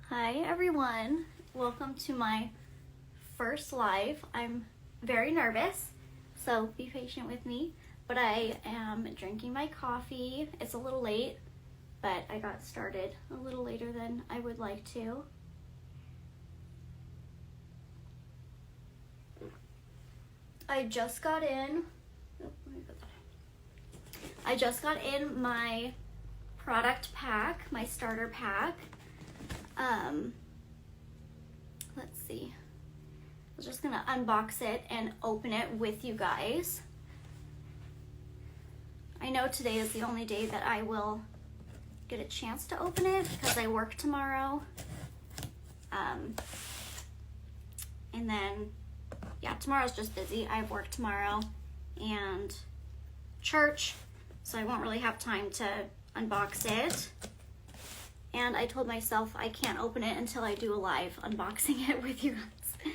Hi everyone, welcome to my first live. I'm very nervous, so be patient with me, but I am drinking my coffee. It's a little late, but I got started a little later than I would like to. I just got in my product pack, my starter pack. Let's see. I'm just gonna unbox it and open it with you guys. I know today is the only day that I will get a chance to open it because I work tomorrow. And then, yeah, tomorrow's just busy. I have work tomorrow and church, so I won't really have time to unbox it. And I told myself I can't open it until I do a live unboxing it with you guys.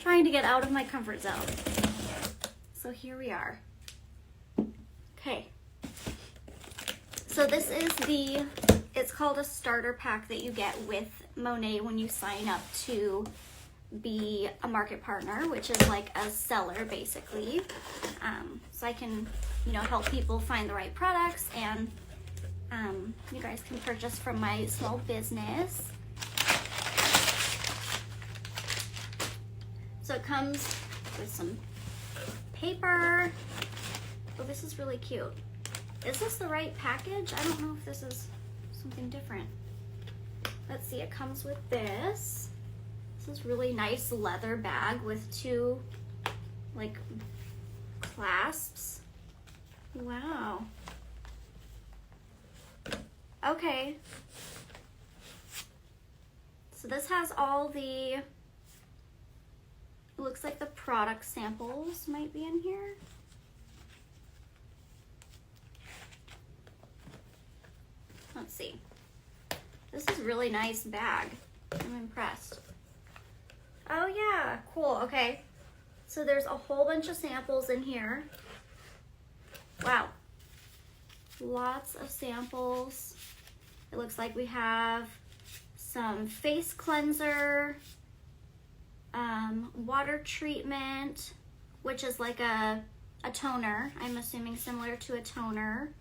Trying to get out of my comfort zone. So here we are. Okay. So this is it's called a starter pack that you get with Monat when you sign up to be a market partner, which is like a seller basically. So I can, help people find the right products, and you guys can purchase from my small business. So it comes with some paper. Oh, this is really cute. Is this the right package? I don't know if this is something different. Let's see, it comes with this. This is really nice leather bag with two clasps. Wow. Okay, so this has all it looks like the product samples might be in here. Let's see. This is a really nice bag. I'm impressed. Oh yeah, cool, okay. So there's a whole bunch of samples in here. Wow. Lots of samples. It looks like we have some face cleanser, water treatment, which is like a toner. I'm assuming similar to a toner.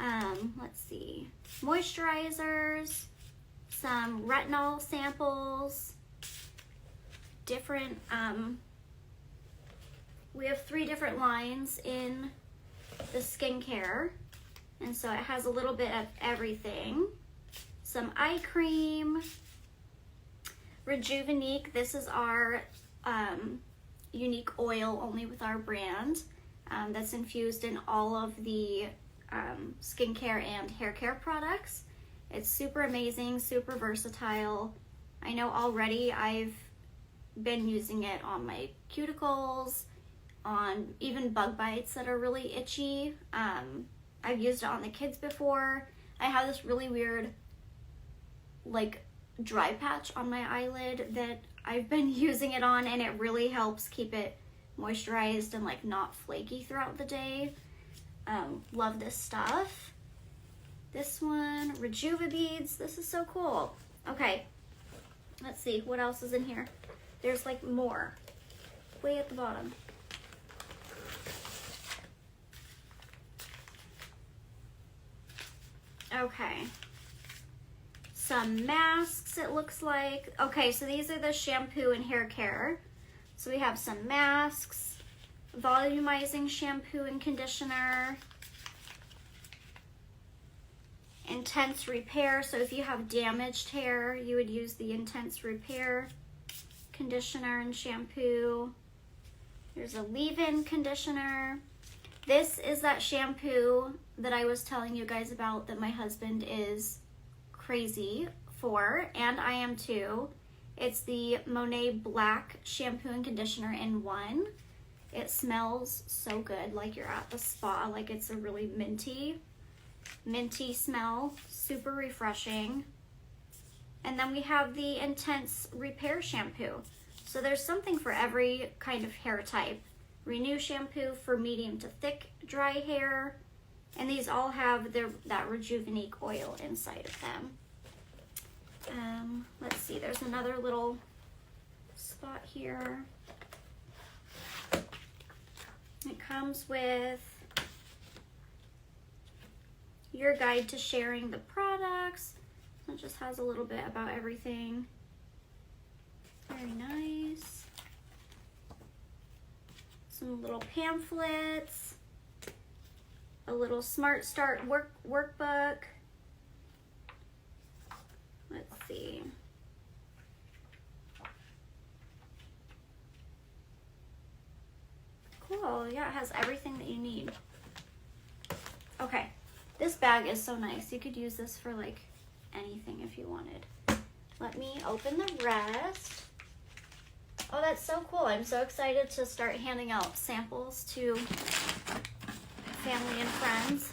Let's see, moisturizers, some retinol samples, different, we have 3 different lines in the skincare. And so it has a little bit of everything. Some eye cream, Rejuvenique. This is our unique oil only with our brand that's infused in all of the skincare and hair care products. It's super amazing, super versatile. I know already I've been using it on my cuticles, on even bug bites that are really itchy. I've used it on the kids before. I have this really weird dry patch on my eyelid that I've been using it on, and it really helps keep it moisturized and not flaky throughout the day. Love this stuff. This one, Rejuva-Beads. This is so cool. Okay, let's see what else is in here. There's more way at the bottom. Okay, some masks it looks like. Okay, so these are the shampoo and hair care. So we have some masks, volumizing shampoo and conditioner, intense repair. So if you have damaged hair, you would use the intense repair conditioner and shampoo. There's a leave-in conditioner. This is that shampoo that I was telling you guys about that my husband is crazy for, and I am too. It's the Monat Black Shampoo and Conditioner in one. It smells so good, like you're at the spa, like it's a really minty smell, super refreshing. And then we have the Intense Repair Shampoo. So there's something for every kind of hair type. Renew shampoo for medium to thick dry hair, and these all have that Rejuvenique oil inside of them. Let's see, there's another little spot here. It comes with your guide to sharing the products. It just has a little bit about everything. Very nice. Some little pamphlets. A little Smart Start workbook. Let's see. Cool, yeah, it has everything that you need. Okay, this bag is so nice. You could use this for like anything if you wanted. Let me open the rest. Oh, that's so cool. I'm so excited to start handing out samples to family and friends.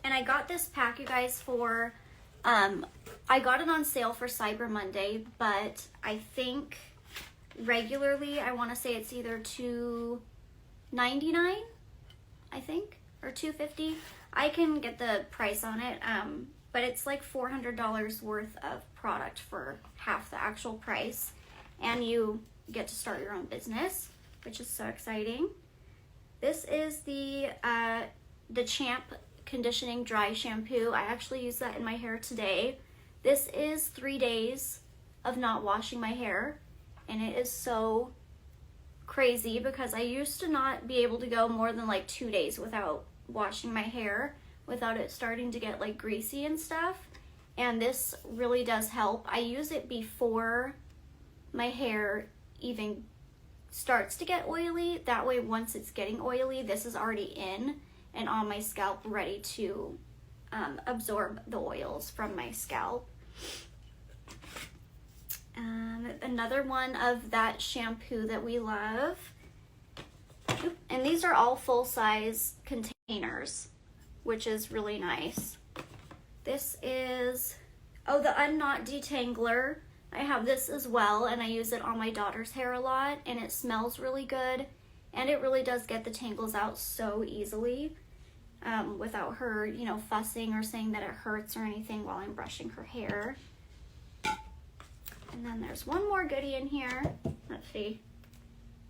And I got this pack, you guys, for, I got it on sale for Cyber Monday, but I think regularly, I want to say it's either $2.99, I think, or $2.50. I can get the price on it, but it's like $400 worth of product for half the actual price, and you get to start your own business, which is so exciting. This is the Champ Conditioning Dry Shampoo. I actually use that in my hair today. This is 3 days of not washing my hair, and it is so crazy because I used to not be able to go more than like 2 days without washing my hair, without it starting to get like greasy and stuff. And this really does help. I use it before my hair even starts to get oily. That way, once it's getting oily, this is already in and on my scalp, ready to absorb the oils from my scalp. Another one of that shampoo that we love. And these are all full-size containers, which is really nice. This is, oh, the Unknot Detangler. I have this as well, and I use it on my daughter's hair a lot, and it smells really good, and it really does get the tangles out so easily, without her, you know, fussing or saying that it hurts or anything while I'm brushing her hair. And then there's one more goodie in here. Let's see.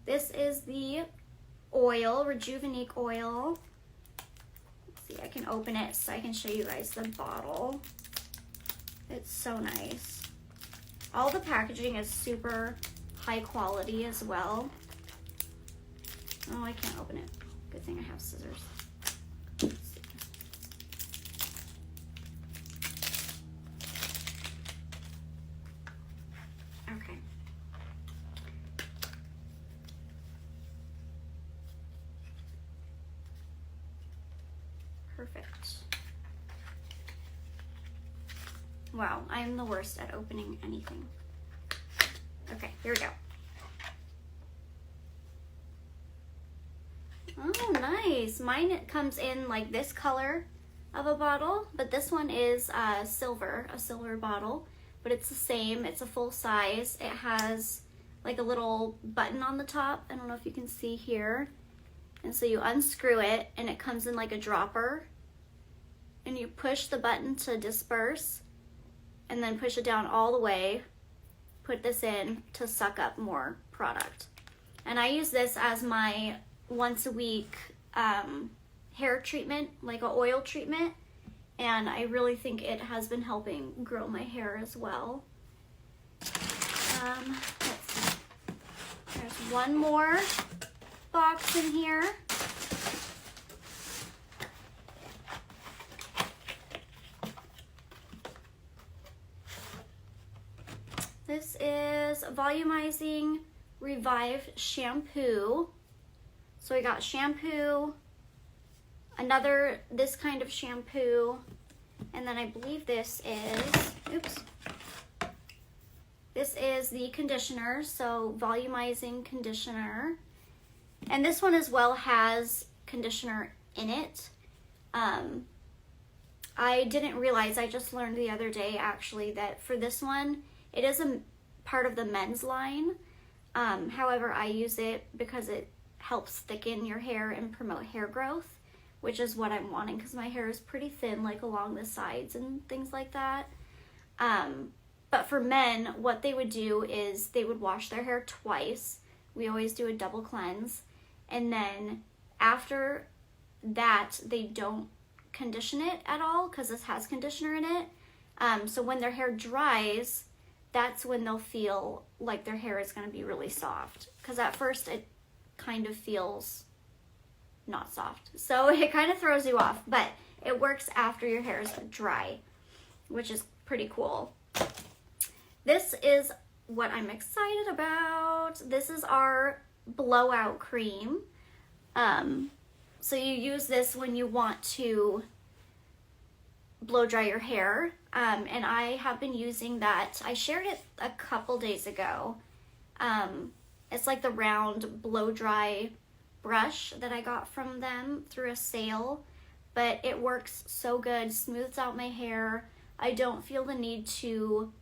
This is the oil, Rejuvenique oil. Let's see, I can open it so I can show you guys the bottle. It's so nice. All the packaging is super high quality as well. Oh, I can't open it. Good thing I have scissors. Let's see. Okay. Perfect. Wow, I'm the worst at opening anything. Okay, here we go. Oh, nice. Mine comes in like this color of a bottle, but this one is silver, a silver bottle, but it's the same. It's a full size. It has like a little button on the top. I don't know if you can see here. And so you unscrew it and it comes in like a dropper, and you push the button to disperse and then push it down all the way. Put this in to suck up more product. And I use this as my once a week hair treatment, like an oil treatment, and I really think it has been helping grow my hair as well. Let's see. There's one more box in here. This is Volumizing Revive Shampoo. So we got shampoo, another, this kind of shampoo, and then I believe this is, oops, this is the conditioner, so volumizing conditioner. And this one as well has conditioner in it. I didn't realize, I just learned the other day actually that for this one, it is a part of the men's line. However, I use it because it helps thicken your hair and promote hair growth, which is what I'm wanting because my hair is pretty thin, like along the sides and things like that. But for men, what they would do is they would wash their hair twice. We always do a double cleanse. And then after that, they don't condition it at all because this has conditioner in it. So when their hair dries, that's when they'll feel like their hair is going to be really soft. Because at first it kind of feels not soft. So it kind of throws you off. But it works after your hair is dry, which is pretty cool. This is what I'm excited about. This is our blowout cream. So you use this when you want to blow dry your hair. And I have been using that. I shared it a couple days ago. It's like the round blow dry brush that I got from them through a sale. But it works so good, smooths out my hair. I don't feel the need to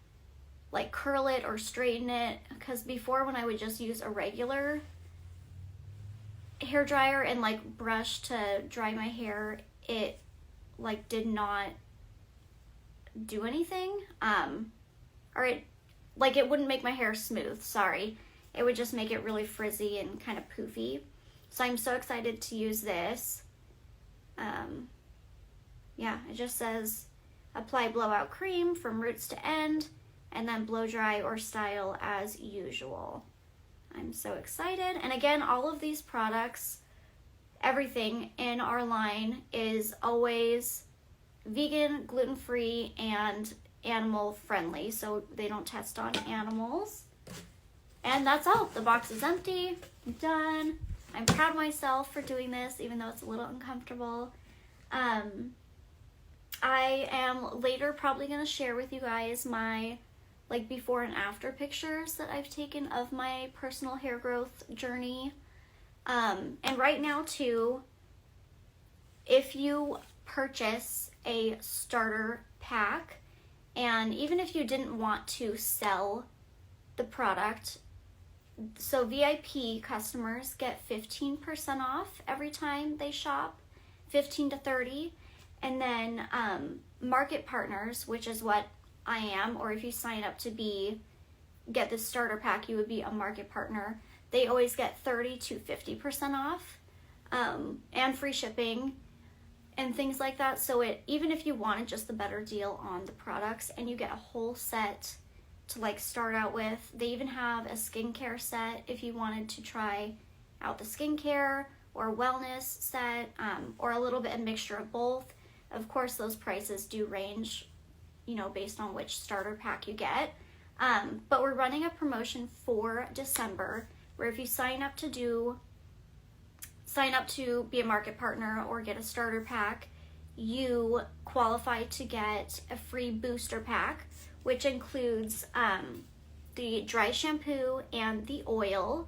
like curl it or straighten it, because before when I would just use a regular hair dryer and like brush to dry my hair, it like did not do anything, or it wouldn't make my hair smooth, sorry. It would just make it really frizzy and kind of poofy. So I'm so excited to use this. Yeah, it just says apply blowout cream from roots to end, and then blow dry or style as usual. I'm so excited. And again, all of these products, everything in our line is always vegan, gluten-free, and animal friendly, so they don't test on animals. And that's all. The box is empty. I'm done. I'm proud of myself for doing this, even though it's a little uncomfortable. I am later probably going to share with you guys my like before and after pictures that I've taken of my personal hair growth journey. And right now too, if you purchase a starter pack, and even if you didn't want to sell the product, so VIP customers get 15% off every time they shop, 15 to 30. And then market partners, which is what I am, or if you sign up to get this starter pack, you would be a market partner. They always get 30 to 50% off, and free shipping and things like that. So even if you wanted just the better deal on the products, and you get a whole set to like start out with. They even have a skincare set if you wanted to try out the skincare or wellness set, or a little bit of mixture of both. Of course, those prices do range, based on which starter pack you get. But we're running a promotion for December where if you sign up to be a market partner or get a starter pack, you qualify to get a free booster pack, which includes the dry shampoo and the oil.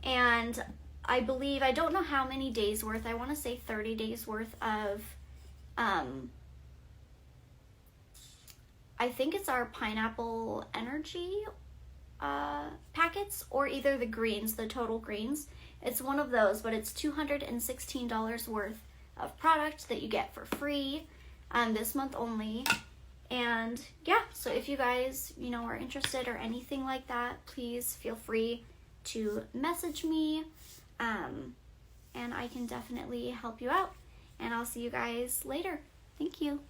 And I don't know how many days worth, I want to say 30 days worth of I think it's our pineapple energy packets, or either the greens, the total greens. It's one of those, but it's $216 worth of product that you get for free this month only. And yeah, so if you guys, are interested or anything like that, please feel free to message me, and I can definitely help you out. And I'll see you guys later. Thank you.